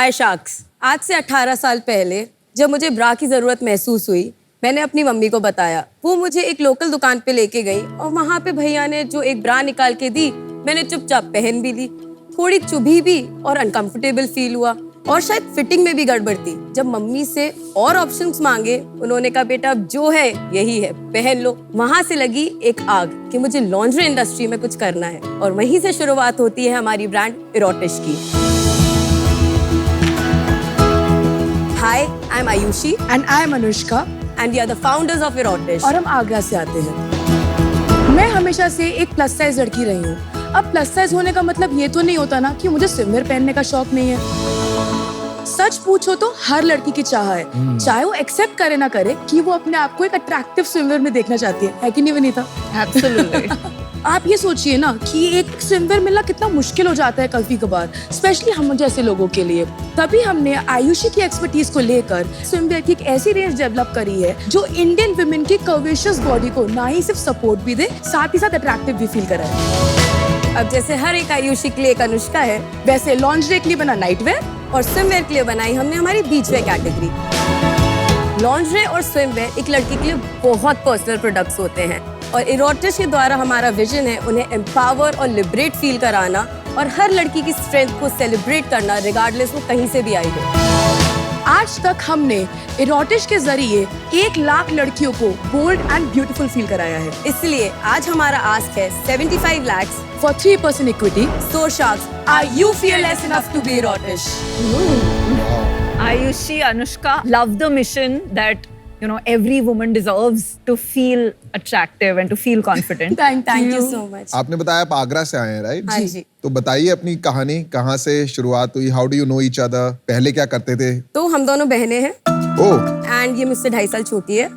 हाय sharks. आज से 18 साल पहले जब मुझे ब्रा की ज़रूरत महसूस हुई, मैंने अपनी मम्मी को बताया। वो मुझे एक लोकल दुकान पे लेके गई और वहाँ पे भैया ने जो एक ब्रा निकाल के दी, मैंने चुपचाप पहन भी ली। थोड़ी चुभी भी और अनकंफर्टेबल फील हुआ और शायद फिटिंग में भी गड़बड़ थी। जब मम्मी से और ऑप्शंस मांगे, उन्होंने कहा बेटा अब जो है यही है, पहन लो। वहाँ से लगी एक आग कि मुझे लॉन्ड्री इंडस्ट्री में कुछ करना है और वहीं से शुरुआत होती है हमारी ब्रांड इरोटिश की। Hi, I'm Ayushi and I'm Anushka and we are the founders of Erotish। और हम आगरा से आते हैं। मैं हमेशा से एक प्लस साइज लड़की रही हूँ। अब प्लस साइज होने का मतलब ये तो नहीं होता ना कि मुझे स्विमवेयर पहनने का शौक नहीं है। सच पूछो तो हर लड़की की चाह है, चाहे वो एक्सेप्ट करे ना करे, कि वो अपने आप को एक अट्रैक्टिव स्विमवेयर में देखना चाहती है कि नहीं विनीता? Absolutely। आप ये सोचिए ना कि एक स्विमवेयर मिलना कितना मुश्किल हो जाता है कभी कभार, स्पेशली हम जैसे लोगों के लिए। तभी हमने आयुषी की एक्सपर्टीज को लेकर स्विमवेयर की एक ऐसी रेंज डेवलप करी है जो इंडियन वुमेन की कर्वेशियस बॉडी को ना ही सिर्फ सपोर्ट भी दे, साथ ही साथ अट्रैक्टिव भी फील कराए। अब जैसे हर एक आयुषी के लिए एक अनुष्का है, वैसे लॉन्जरी के लिए बना नाइटवेयर और स्विमवेयर के लिए बनाई हमने हमारी बीचवेयर कैटेगरी। लॉन्जरी और स्विमवेयर एक लड़की के लिए बहुत पर्सनल प्रोडक्ट्स होते हैं और इरोटिश के द्वारा हमारा विजन है उन्हें एम्पावर और लिबरेट फील कराना और हर लड़की की स्ट्रेंथ को सेलिब्रेट करना, रिगार्डलेस वो कहीं से भी आई हो। आज तक हमने इरोटिश के जरिए 1 लाख लड़कियों को बोल्ड एंड ब्यूटीफुल फील कराया है। इसलिए आज हमारा आस्क है 75 lakhs for 3% equity. So sharks, are you fearless enough to be erotish? Ayushi, Anushka, love the mission that every woman deserves to feel attractive and to feel confident. Thank you so much. आपने बताया आप आगरा से आए हैं, right? हाँ जी। तो बताइए अपनी कहानी, कहाँ से शुरुआत हुई? How do you know each other? पहले क्या करते थे? तो हम दोनों बहनें हैं ओह एंड ये मुझसे 2.5 साल छोटी है।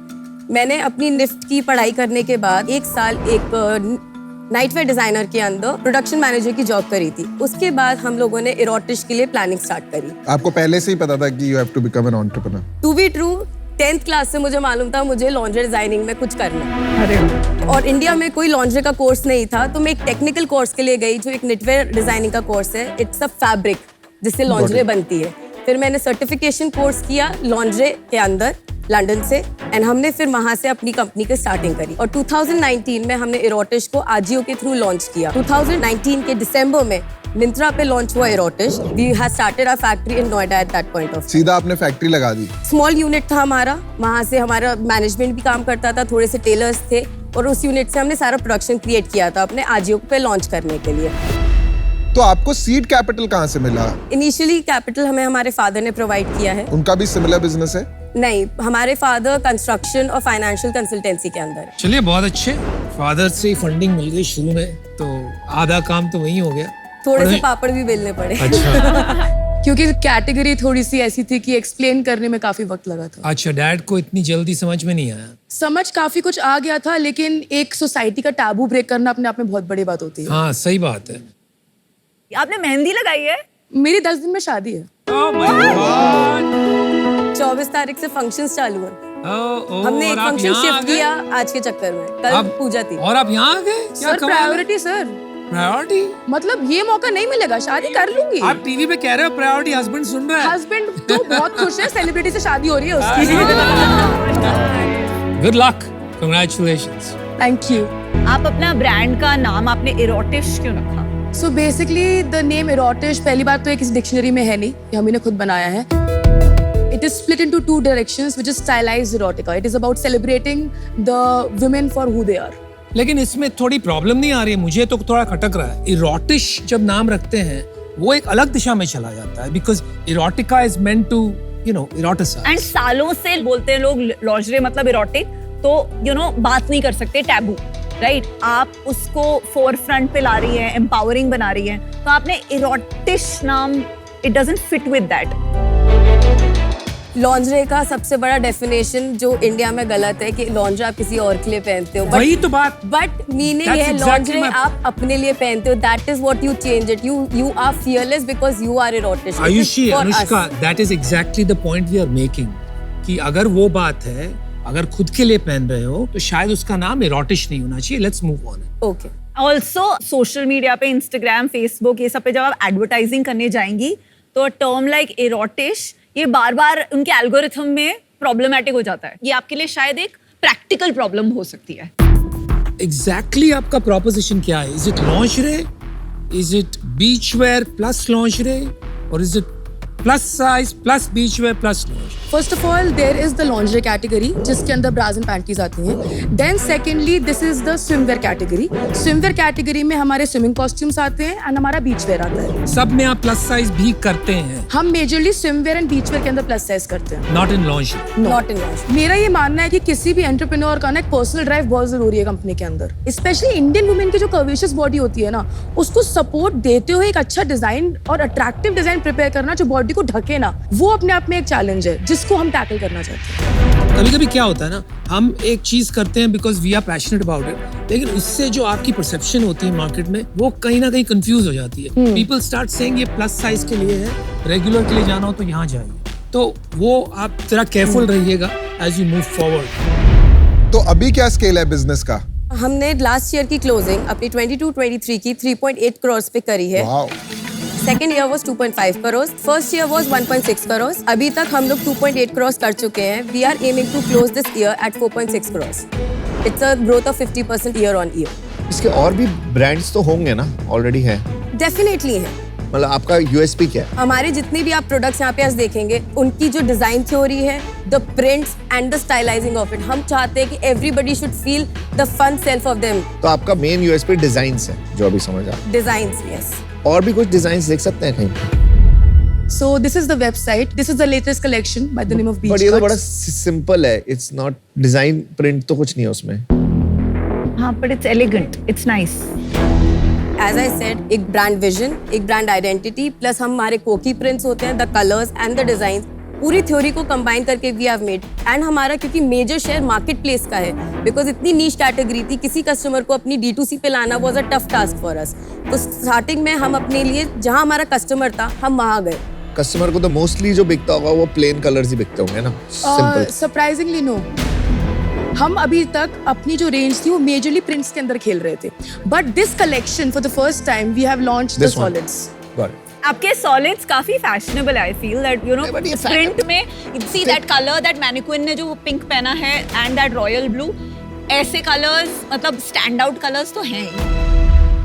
मैंने अपनी निफ्ट की पढ़ाई करने के बाद 1 साल एक नाइटवेयर डिजाइनर के अंदर प्रोडक्शन मैनेजर की जॉब करी थी। उसके बाद हम लोगों ने इरोटिश के लिए प्लानिंग स्टार्ट करी। आपको पहले से ही पता था कि you have to become an entrepreneur? To be true, 10th class से मुझे मालूम था मुझे लॉन्ड्री डिजाइनिंग में कुछ करना है। अरे और इंडिया में कोई लॉन्ड्री का कोर्स नहीं था, तो मैं एक टेक्निकल कोर्स के लिए गई जो एक निटवेयर डिजाइनिंग का कोर्स है। इट्स अ फैब्रिक जिससे लॉन्ड्री बनती है। फिर मैंने सर्टिफिकेशन कोर्स किया लॉन्ड्री के अंदर लंदन से एंड हमने फिर वहां से अपनी कंपनी की स्टार्टिंग करी और 2019 में हमने इरोटिश को आजियो के थ्रू लॉन्च किया। 2019 के दिसंबर में मिंत्रा पे लॉन्च हुआ Erotish. We have started our factory in Noida at that point of. सीधा आपने फैक्ट्री लगा दी? स्मॉल यूनिट था हमारा, वहाँ से हमारा मैनेजमेंट भी काम करता था, थोड़े से टेलर्स थे और उस यूनिट से हमने सारा प्रोडक्शन क्रिएट किया था अपने आजियो पे लॉन्च करने के लिए। तो आपको सीड कैपिटल कहाँ से मिला? इनिशियली कैपिटल हमें हमारे फादर ने प्रोवाइड किया है। उनका भी सिमिलर बिजनेस है? नहीं, हमारे फादर कंस्ट्रक्शन और फाइनेंशियल कंसल्टेंसी के अंदर। चलिए बहुत अच्छे, फादर से फंडिंग मिल गई शुरू में, तो आधा काम तो वही हो गया। थोड़े से पापड़ भी बेलने पड़े। अच्छा। क्योंकि कैटेगरी थोड़ी सी ऐसी थी कि एक्सप्लेन करने में काफी वक्त लगा था। अच्छा, डैड को इतनी जल्दी समझ में नहीं आया? समझ काफी कुछ आ गया था, लेकिन एक सोसाइटी का टैबू ब्रेक करना अपने आप में बहुत बड़ी बात होती है। हाँ सही बात है। आपने मेहंदी लगाई है? मेरी 10 दिन में शादी है। 24 तारीख से फंक्शंस चालू है। हमने एक फंक्शन शिफ्ट किया आज के चक्कर में। कल पूजा थी। और आप यहाँ आ गए? Sir priority sir. प्रायोरिटी? मतलब ये मौका नहीं मिलेगा, शादी कर लूंगी। आप टीवी पे कह रहे हो प्रायोरिटी, हस्बैंड सुन रहा है? हस्बैंड तो बहुत खुश है, सेलिब्रिटी से शादी हो रही है उसकी। Good luck, congratulations. Thank you. आप अपना ब्रांड का नाम आपने इरोटिश क्यों रखा? So basically the name erotish पहली बात तो एक किसी डिक्शनरी में है नहीं, ये हमने खुद बनाया है। It is split into 2 directions, which is stylized erotica. It is about celebrating the women for who they are. लेकिन इसमें थोड़ी प्रॉब्लम नहीं आ रही है? मुझे तो थोड़ा खटक रहा है। इरोटिश जब नाम रखते हैं वो एक अलग दिशा में चला जाता है, because erotica is meant to eroticise. And सालों से बोलते हैं लोग लॉन्जरी मतलब इरोटिक, तो बात नहीं कर सकते, टैबू, राइट? आप उसको फोर फ्रंट पे ला रही है, एम्पावरिंग बना रही है, तो आपने इरोटिश नाम, it doesn't fit with that. Lingerie का सबसे बड़ा डेफिनेशन जो इंडिया में गलत है कि लॉन्जरे आप किसी और के लिए पहनते हो, वही तो बात। बट मीनिंग है लॉन्जरे आप अपने लिए पहनते हो। That is what you change it. You are fearless because you are Erotish. Ayushi, Anushka, that is exactly the point we are making, कि अगर वो बात है, अगर खुद के लिए पहन रहे हो तो शायद उसका नाम इरोटिश नहीं होना चाहिए। Let's move on. Okay. Also social media पे, इंस्टाग्राम, फेसबुक, ये सब पे जब आप एडवर्टाइजिंग करने जाएंगी तो टर्म लाइक इरोटिश ये बार बार उनके एल्गोरिथम में प्रॉब्लमेटिक हो जाता है। ये आपके लिए शायद एक प्रैक्टिकल प्रॉब्लम हो सकती है। Exactly आपका proposition क्या है? Is it lingerie? Is it beachwear plus lingerie? Or is it plus size plus beachwear plus lingerie? First of all there is the lingerie category जिसके अंदर ब्राज एंड पैंटीज आती हैं। Then secondly this is the swimwear category. Swimwear category में हमारे swimming costumes आते हैं and हमारा बीच where आता है। सब में आप प्लस साइज भी करते हैं, हम majorly swimwear and beachwear के अंदर प्लस साइज करते हैं। Not in lingerie. Not in मेरा ये मानना है कि किसी भी एंटरप्रेन्योर का ना एक पर्सनल ड्राइव बहुत जरूरी है कंपनी के अंदर। स्पेशली इंडियन वुमेन की जो कर्वेशियस बॉडी होती है ना, उसको सपोर्ट देते हुए एक अच्छा डिजाइन और अट्रैक्टिव डिजाइन प्रिपेयर करना जो बॉडी को ढके ना, वो अपने आप में एक चैलेंज है जिसको हम टैकल करना चाहते हैं। कभी कभी क्या होता है ना, हम एक चीज करते हैं because we are passionate about it, लेकिन उससे जो आपकी परसेप्शन होती है मार्केट में वो कहीं ना कहीं कंफ्यूज हो जाती है। पीपल स्टार्ट सेइंग ये प्लस साइज के लिए है, रेगुलर के लिए जाना हो तो यहाँ जाइए। तो वो आप जरा केयरफुल रहिएगा एज यू मूव फॉरवर्ड। तो अभी क्या स्केल है बिजनेस का? हमने लास्ट ईयर की क्लोजिंग अपनी 22-23 की 3.8 करोड़ पे करी है। Wow. Second year was 2.5 crore, first year was 1.6 crore. अभी तक हम लोग 2.8 करोड़ कर चुके हैं। We are aiming to close this year eight 4.6 crore. It's a growth of 50% year on year. इसके और भी ब्रांड्स तो होंगे ना, ऑलरेडी है? डेफिनेटली है। मतलब आपका यूएसपी क्या है? हमारे जितने भी आप प्रोडक्ट्स यहाँ पे आज देखेंगे, उनकी जो डिजाइन थ्योरी है, the prints and the stylising of it, हम चाहते हैं कि everybody should feel the fun self of them. तो आपका मेन यूएसपी डिजाइन्स है जो अभी समझ आ। Designs, yes. और भी कुछ डिजाइन्स देख सकते हैं कहीं? So this is the website. This is the latest collection by the name of Beach but ये तो Cuts. बड़ा सिंपल है, इट्स नॉट डिजाइन, प्रिंट तो कुछ नहीं है उसमें। हाँ, but it's elegant, it's nice. As I said, एक ब्रांड विजन, एक ब्रांड आइडेंटिटी, प्लस हमारे कोकी प्रिंट्स होते हैं, the colours and the design, पूरी थ्योरी को कंबाइन करके वी हैव मेड। एंड हमारा क्योंकि मेजर शेयर मार्केट प्लेस का है, बिकॉज इतनी नीश कैटेगरी थी, किसी कस्टमर को अपनी D2C पे लाना was a tough task for us. तो स्टार्टिंग में हम अपने लिए जहां हमारा कस्टमर था, हम वहां गए। कस्टमर को तो मोस्टली जो बिकता होगा वो प्लेन कलर्स ही बिकते होंगे ना? सिंपल। सरप्राइजिंगली नो, हम अभी तक अपनी जो रेंज थी वो मेजरली प्रिंट्स के अंदर खेल रहे थे, but this collection for the first time we have launched the This one. Solids. Got it. आपके सॉलिड्स काफी फैशनेबल है। I feel that you know but ये प्रिंट में see that colour, that mannequin ने जो पिंक पहना है and that royal blue, ऐसे कलर्स मतलब स्टैंड आउट कलर्स तो हैं ही।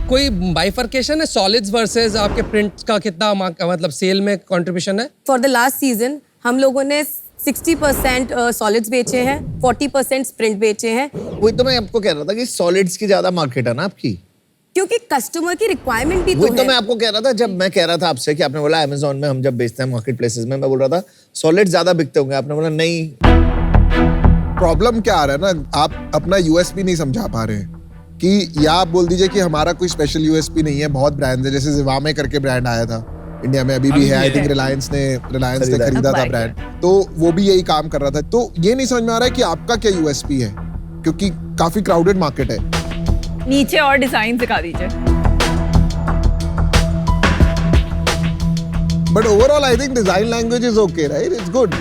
कोई बाइफर्केशन है सॉलिड्स वर्सेस आपके प्रिंट्स का? कितना मतलब सेल में कंट्रीब्यूशन है? फॉर द लास्ट सीजन हम लोगों ने 60% सॉलिड्स बेचे हैं, 40% प्रिंट बेचे हैं, वही तो मैं आपको कह रहा था कि सॉलिड्स की ज्यादा मार्केट है ना आपकी। क्योंकि कस्टमर की रिक्वायरमेंट भी वही तो तो है। मैं आपको कह रहा था, जब मैं कह रहा था आपसे कि आपने बोला अमेज़न में हम जब बेचते हैं मार्केट प्लेसेस में, मैं बोल रहा था सॉलिड ज्यादा बिकते होंगे, आपने बोला नहीं। प्रॉब्लम क्या आ रहा है ना, आप अपना यूएसपी नहीं समझा पा रहे हैं। कि या आप बोल दीजिए कि हमारा कोई स्पेशल यूएसपी नहीं है, बहुत ब्रांड्स है, जैसे जिवामे करके ब्रांड आया था इंडिया में, अभी भी है। आई थिंक रिलायंस ने खरीदा था ब्रांड, तो वो भी यही काम कर रहा था। तो ये नहीं समझ में आ रहा है कि आपका क्या यूएसपी है, क्योंकि काफी क्राउडेड मार्केट है। नीचे और डिजाइन दिखा दीजिए। But overall I think design language is okay, right? It's good.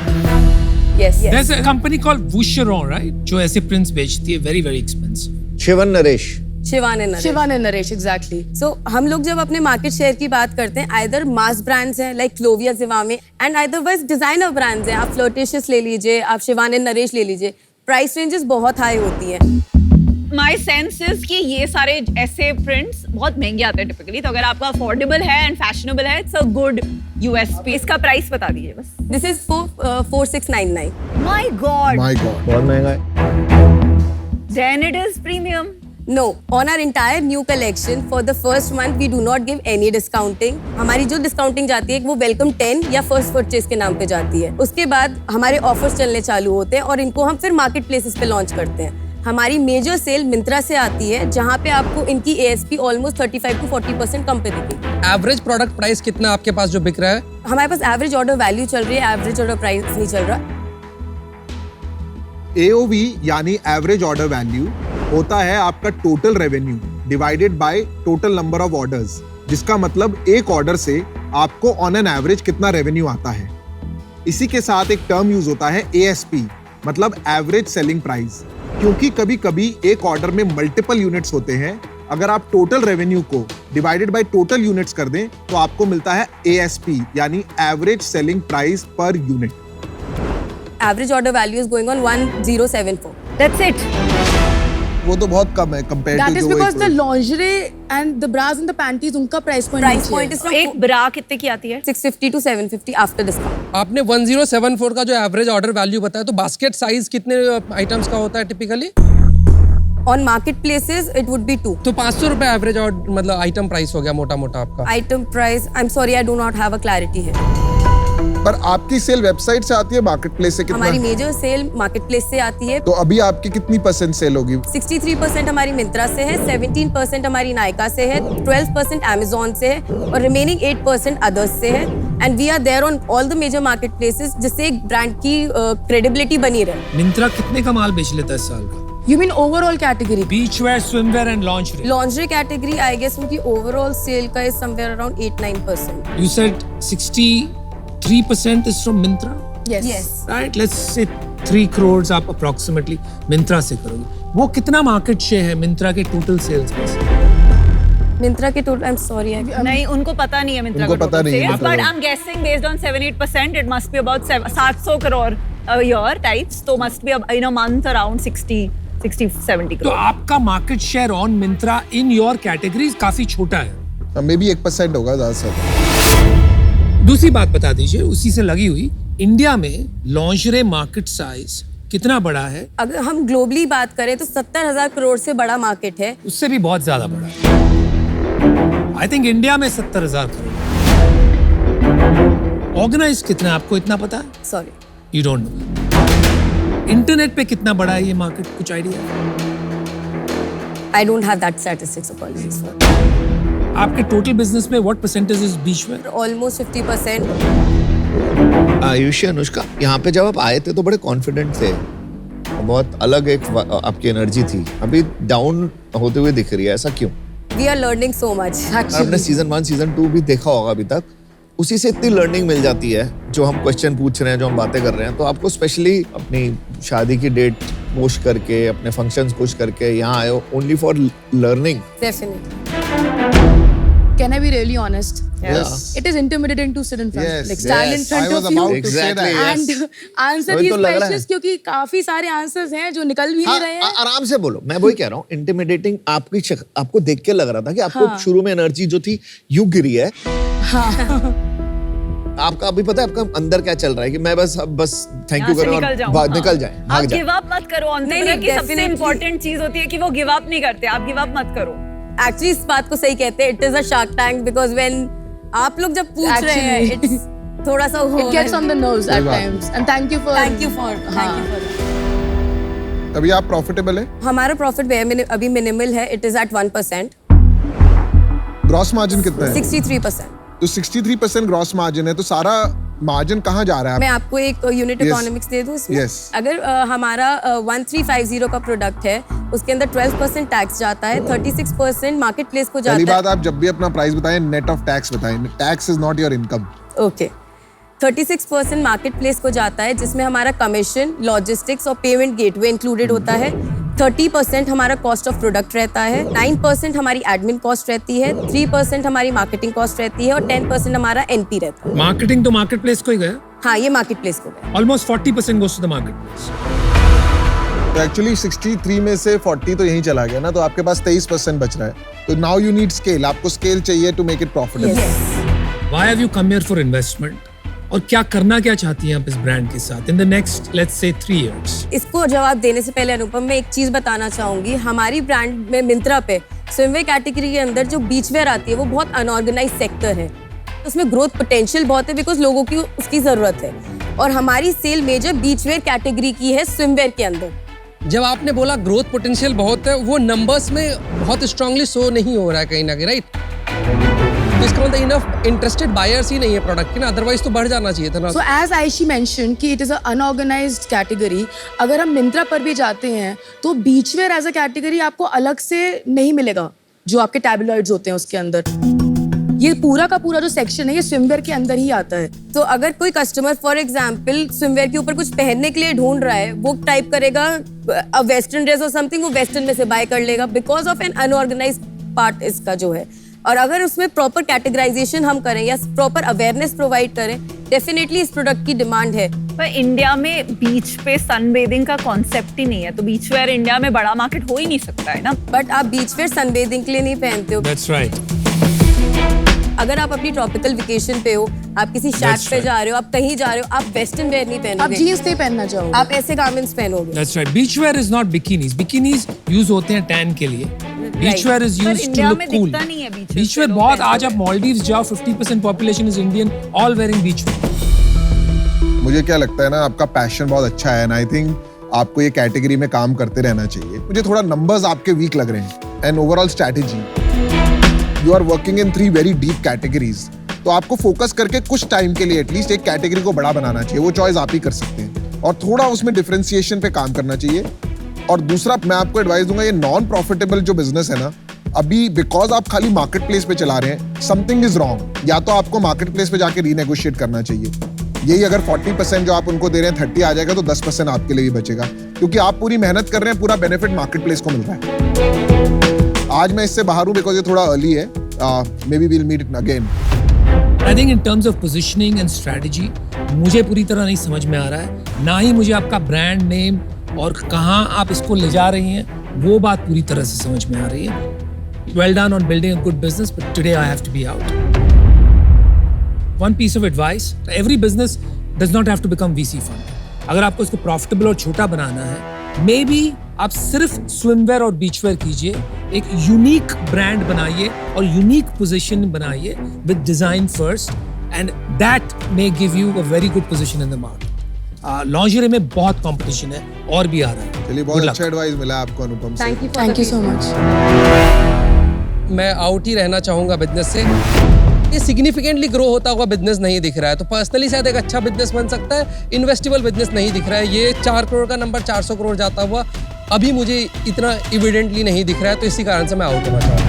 Yes, yes. There's a company called Boucheron, right? जो ऐसे prints बेचती है, very very expensive. Shivan Naresh. Shivan and Naresh. Shivan and Naresh, exactly. So हम लोग जब अपने मार्केट शेयर की बात करते हैं, आइदर मास ब्रांड्स हैं like Clovia, Zivame, and otherwise designer brands हैं। आप फ्लर्टिशियस ले लीजिए, आप शिवान एंड नरेश ले लीजिए, प्राइस रेंजेस बहुत हाई होती हैं। माय सेंस इज कि ये सारे ऐसे प्रिंट्स बहुत महंगे आते हैं टिपिकली, तो अगर आपका अफोर्डेबल है एंड फैशनेबल है, इट्स अ गुड यूएसपी। इसका प्राइस बता दीजिए बस। This is for 4699। My god, my god, बहुत महंगा है। Then it is premium. No, on our entire new collection, for the first month, we do not give any discounting. हमारी जो discounting जाती है वो वेलकम 10 या फर्स्ट परचेज के नाम पे जाती है। उसके बाद हमारे ऑफर्स चलने चालू होते हैं और इनको हम फिर मार्केट प्लेसेस पे लॉन्च करते हैं। हमारी मेजर सेल मिंत्रा से आती है, जहाँ पे आपको इनकी ASP ऑलमोस्ट 35 to 40% कम पे दिखेगी। एवरेज प्रोडक्ट प्राइस कितना आपके पास जो बिक रहा है? हमारे पास एवरेज ऑर्डर वैल्यू चल रही है, एवरेज ऑर्डर प्राइस नहीं चल रहा। AOV यानी एवरेज ऑर्डर वैल्यू होता है आपका total revenue divided by total number of orders, जिसका मतलब एक ऑर्डर से आपको ऑन एन एवरेज कितना रेवेन्यू आता है। इसी के साथ एक टर्म यूज होता है ASP, मतलब एवरेज सेलिंग प्राइस, क्योंकि कभी कभी एक ऑर्डर में मल्टीपल यूनिट्स होते हैं अगर आप टोटल रेवेन्यू को डिवाइडेड बाय टोटल यूनिट्स कर दें तो आपको मिलता है ASP यानी average selling price per unit. Average order value is going on 1074. That's it. वो तो बहुत कम है कंपेयर That टू is जो because the lingerie and the bras and the panties उनका price point Price नीचे point है. is from एक ब्रा कितने की आती है? 650 to 750 after discount. आपने 1074 का जो एवरेज ऑर्डर वैल्यू बताया, तो बास्केट साइज कितने आइटम्स का होता है typically? On marketplaces, it would be 2. तो 500 रुपए एवरेज मतलब आइटम प्राइस हो गया मोटा मोटा आपका। Item price, I'm sorry, I do not have a clarity here. पर आपकी सेल वेबसाइट से आती है मार्केट प्लेस से कितना? हमारी मेजर सेल मार्केटप्लेस से आती है। तो अभी आपकी कितनी % सेल होगी? 63% हमारी मिंत्रा से है, 17% हमारी नायका से है, 12% Amazon से है और रिमेनिंग 8% अदर्स से है। And we are there on all the major market places, जिससे एक ब्रांड की क्रेडिबिलिटी बनी रहे। मिंत्रा कितने का माल बेच लेता है इस साल का? You mean overall category? Beach wear, swimwear and lingerie. Lingerie category I guess उनकी ओवरऑल सेल का is somewhere around 8-9%। You said 63% is from Myntra, Yes. right? Let's say 3 crores आप approximately Myntra से करोगे। वो कितना मार्केट शेयर है Myntra के total sales में से? मिंत्रा के टोटल, आई एम सॉरी, नहीं, उनको पता नहीं है मिंत्रा उनको पता नहीं है but Myntra I am guessing based on 7-8%, it must be about 700 crore a year types, तो must be in a month around 60-70 तो crore. आपका market share on Myntra in your categories काफी छोटा है। मे बी 1% होगा ज्यादा से। दूसरी बात बता दीजिए उसी से लगी हुई, इंडिया में लॉन्जरे मार्केट साइज कितना बड़ा है? अगर हम ग्लोबली बात करें तो 70,000 करोड़ से बड़ा मार्केट है। उससे भी बहुत ज्यादा बड़ा है। आई थिंक इंडिया में 70,000 करोड़। ऑर्गेनाइज कितना, आपको इतना पता है? Sorry, you don't know. Internet पे कितना बड़ा है ये मार्केट, कुछ idea? I don't have that statistics, apologies for. आपके टोटल बिजनेस में what percentage is beach wear? Almost 50%। Ayushi, Anushka, यहाँ पे जब आप आए थे तो बड़े कॉन्फिडेंट थे, बहुत अलग एक आपकी एनर्जी थी। अभी डाउन होते हुए दिख रही है, ऐसा क्यों? We are learning so much. आपने सीजन 1 सीजन 2 भी देखा होगा अभी तक, उसी से इतनी लर्निंग मिल जाती है। जो हम क्वेश्चन पूछ रहे हैं, जो हम बातें कर रहे हैं, तो आपको स्पेशली अपनी शादी की डेट पुश करके, अपने फंक्शंस पुश करके यहाँ आए हो only for learning. Definitely. Can I be really honest? Yes. It is intimidating to sit in front, Yes, like stand in yes. front I was of you about to say that. Exactly, and answer वही these तो लग रहा है। questions, क्योंकि काफी सारे answers हैं जो निकल भी नहीं रहे हैं। आराम से बोलो, मैं वही कह रहा हूँ। इंटिमिडेटिंग आपको देख के लग रहा था कि आपको शुरू में एनर्जी जो थी यूं गिरी है। आपका अभी पता है आपका अंदर क्या चल रहा है कि मैं बस थैंक यू करूँ और निकल जाए, आप भाग जाए। गिव अप मत करो। नहीं, की सबसे definitely। इम्पोर्टेंट चीज होती है कि वो गिव अप नहीं करते। आप गिव अप मत करो। एक्चुअली इस बात को सही कहते हैं, it is a shark tank, because when आप लोग जब पूछ रहे हैं, Actually। इट्स थोड़ा सा It gets on the nerves at times, and thank you for thank you for अभी आप प्रॉफिटेबल है? हमारा प्रॉफिट अभी मिनिमल है, it is at 1%। Gross margin कितना है? 63%। तो 63% ग्रॉस मार्जिन है, तो सारा मार्जिन कहाँ जा रहा है? मैं आपको एक यूनिट Yes. इकोनॉमिक्स दे दूं इसमें। Yes. अगर हमारा 1350 का प्रोडक्ट है, उसके अंदर 12% टैक्स जाता है, 36% मार्केट प्लेस को पहली जाता बात, आप जब भी अपना प्राइस बताएं नेट ऑफ टैक्स बताएं। Tax is not your income. है। ओके, 36% मार्केट प्लेस को जाता है, जिसमें हमारा कमीशन, लॉजिस्टिक्स और पेमेंट गेटवे इंक्लूडेड होता है। 30% हमारा कॉस्ट ऑफ प्रोडक्ट रहता है, 9% हमारी एडमिन कॉस्ट रहती है, 3% हमारी मार्केटिंग कॉस्ट रहती है और 10% हमारा एनपी रहता है। मार्केटिंग तो मार्केट प्लेस को ही गया। हाँ, ये मार्केट प्लेस को गया। Almost 40% goes to the market place. तो एक्चुअली 63 में से 40 तो यहीं चला गया ना, तो आपके पास 23% बच रहा है। तो नाउ यू नीड स्केल, आपको स्केल चाहिए to make it profitable. Why have you come here for investment? और क्या करना क्या चाहती हैं आप इस ब्रांड के साथ in the next let's say 3 years? इसको जवाब देने से पहले अनुपम, मैं एक चीज बताना चाहूंगी। हमारी ब्रांड में मिंत्रा पे स्विमवेयर कैटेगरी के अंदर जो बीचवेयर आती है वो बहुत अनऑर्गेनाइज सेक्टर है। उसमें ग्रोथ पोटेंशियल बहुत है बिकॉज लोगों की उसकी जरूरत है, और हमारी सेल मेजर बीचवेयर कैटेगरी की है स्विमवेयर के अंदर। जब आपने बोला ग्रोथ पोटेंशियल बहुत है, वो नंबर्स में बहुत स्ट्रांगली शो नहीं हो रहा है कहीं ना कहीं, राइट? तो इसका मतलब इनफ इंटरेस्टेड बायर्स ही नहीं है प्रोडक्ट के ना, अदरवाइज तो बढ़ जाना चाहिए था ना। So as Aishi mentioned कि it is a unorganized category, अगर हम मिंत्रा पर भी जाते हैं तो बीचवेयर एज अ कैटेगरी आपको अलग से नहीं मिलेगा, जो आपके टैबलॉइड्स होते हैं उसके अंदर। ये पूरा का पूरा जो सेक्शन है ये स्विमवेयर के अंदर ही आता है। तो अगर कोई कस्टमर फॉर एग्जांपल स्विमवेयर के ऊपर कुछ पहनने के लिए ढूंढ रहा है, वो टाइप करेगा वेस्टर्न ड्रेस और समथिंग, वो वेस्टर्न में से बाय कर लेगा because of an unorganized part इसका जो है, और अगर उसमें प्रॉपर कैटेगराइजेशन हम करें या प्रॉपर अवेयरनेस प्रोवाइड करें, डेफिनेटली इस प्रोडक्ट की डिमांड है। पर इंडिया में बीच पे सनबेदिंग का कॉन्सेप्ट ही नहीं है, तो बीच वेयर इंडिया में बड़ा मार्केट हो ही नहीं सकता है ना। बट आप बीच वेयर सनबेदिंग के लिए नहीं पहनते हो। That's right. अगर आप अपनी ट्रॉपिकल वेकेशन पे हो, आप किसी शैक That's पे right. जा रहे हो, आप कहीं जा रहे हो, आप वेस्टर्न वेयर नहीं आप पहनोगे, जीन्स नहीं पहनना चाहोगे। आप ऐसे garments पहनोगे। That's right. Beachwear is not bikinis. Bikinis use होते हैं tan के लिए. Beachwear is पर used to इंडिया look में cool. दिखता नहीं है beachwear Beachwear पे लोग बहुत, पहनते आज आप Maldives जाओ, 50% population is Indian, all wearing beachwear. मुझे क्या लगता है ना, आपका पैशन बहुत अच्छा है, एंड आई थिंक आपको ये कैटेगरी में काम करते रहना चाहिए। मुझे थोड़ा नंबर्स आपके वीक लग रहे हैं, and overall strategy, you are working in 3 very deep categories, तो आपको फोकस करके कुछ टाइम के लिए एटलीस्ट एक कैटेगरी को बड़ा बनाना चाहिए। वो चॉइस आप ही कर सकते हैं, और थोड़ा उसमें डिफरेंशिएशन पे काम करना चाहिए। और दूसरा, मैं आपको एडवाइस दूंगा, ये नॉन प्रॉफिटेबल जो बिजनेस है ना, अभी बिकॉज आप खाली मार्केट प्लेस पे चला रहे हैं, समथिंग इज रॉन्ग। या तो आपको मार्केट प्लेस पे जाके रीनेगोशिएट करना चाहिए। यही अगर 40% जो आप उनको दे रहे हैं 30 आ जाएगा, तो 10% आपके लिए भी बचेगा, क्योंकि आप पूरी मेहनत कर रहे हैं, पूरा बेनिफिट मार्केट प्लेस को मिल रहा है। आज मैं इससे बाहर हूँ बिकॉज ये थोड़ा अर्ली है, maybe we'll meet again. I think in terms of positioning and strategy, मुझे पूरी तरह नहीं समझ में आ रहा है, ना ही मुझे आपका ब्रांड नेम और कहाँ आप इसको ले जा रही हैं, वो बात पूरी तरह से समझ में आ रही है। Well done on building a good business, but today I have to be out. One piece of advice: every business does not have to become VC fund. अगर आपको इसको प्रॉफिटेबल और छोटा बनाना है, मे बी आप सिर्फ स्विमवेयर और beachwear कीजिए, एक यूनिक ब्रांड बनाइए और यूनिक पोजीशन बनाइए with design first, and that may give you a very good position in the market. Lingerie में बहुत कंपटीशन है और भी आ रहा है। चलिए, बहुत अच्छा एडवाइस मिला आपको अनुपम से। Thank you so much. मैं आउट ही रहना चाहूँगा बिजनेस से। ये सिग्निफिकेंटली ग्रो होता हुआ बिजनेस नहीं दिख रहा है, तो पर्सनली शायद एक अच्छा बिजनेस बन सकता है। इन्वेस्टेबल बिजनेस नहीं दिख रहा है। ये 4 करोड़ का नंबर 400 करोड़ जाता हुआ अभी मुझे इतना इविडेंटली नहीं दिख रहा है, तो इसी कारण से मैं आउट होना चाहता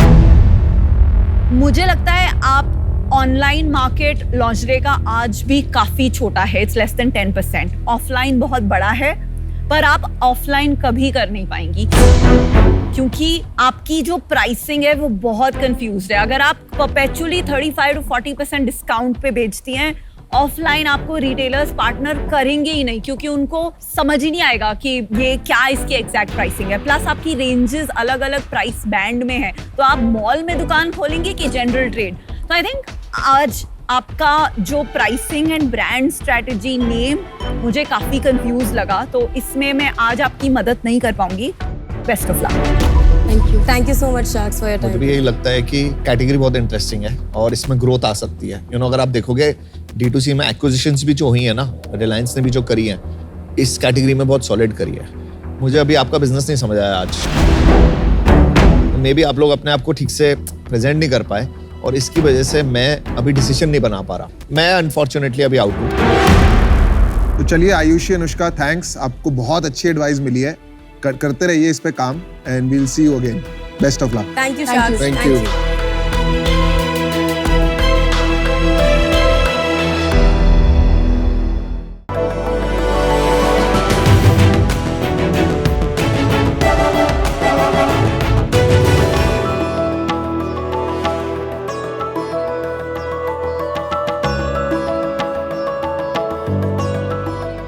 हूँ। मुझे लगता है आप ऑनलाइन मार्केट लॉन्जरे का आज भी काफी छोटा है, इट्स लेस देन 10%। ऑफलाइन बहुत बड़ा है, पर आप ऑफलाइन कभी कर नहीं पाएंगी, क्योंकि आपकी जो प्राइसिंग है वो बहुत कंफ्यूज्ड है। अगर आप परपेचुअली 35 to 40% डिस्काउंट पे बेचती हैं, ऑफलाइन आपको रिटेलर्स पार्टनर करेंगे ही नहीं, क्योंकि उनको समझ ही नहीं आएगा कि ये क्या इसकी एग्जैक्ट प्राइसिंग है। प्लस आपकी रेंजेस अलग अलग प्राइस बैंड में है, तो आप मॉल में दुकान खोलेंगे कि जनरल ट्रेड। तो आई थिंक आज आपका जो pricing and brand strategy name मुझे काफी कंफ्यूज लगा, तो इसमें मैं आज आपकी मदद नहीं कर पाऊंगी। Best of luck. Thank you so much sharks for your मुझे टाइम। भी यही लगता है कि कैटेगरी बहुत इंटरेस्टिंग है और इसमें ग्रोथ आ सकती है। अगर आप देखोगे D2C में एक्विजिशंस भी जो हुई है ना, रिलायंस ने भी जो करी है, इस कैटेगरी में बहुत सॉलिड करी है। मुझे अभी आपका बिजनेस नहीं समझ आया आज। मे बी आप लोग अपने आप को ठीक से प्रेजेंट नहीं कर पाए, और इसकी वजह से मैं अभी डिसीजन नहीं बना पा रहा। मैं अनफॉर्चुनेटली अभी आउट हूँ। तो चलिए आयुषी, अनुष्का, थैंक्स, आपको बहुत अच्छी एडवाइस मिली है। करते रहिए इस पे काम, and we'll see you again. Best of luck. Thank you sharks. Thank you.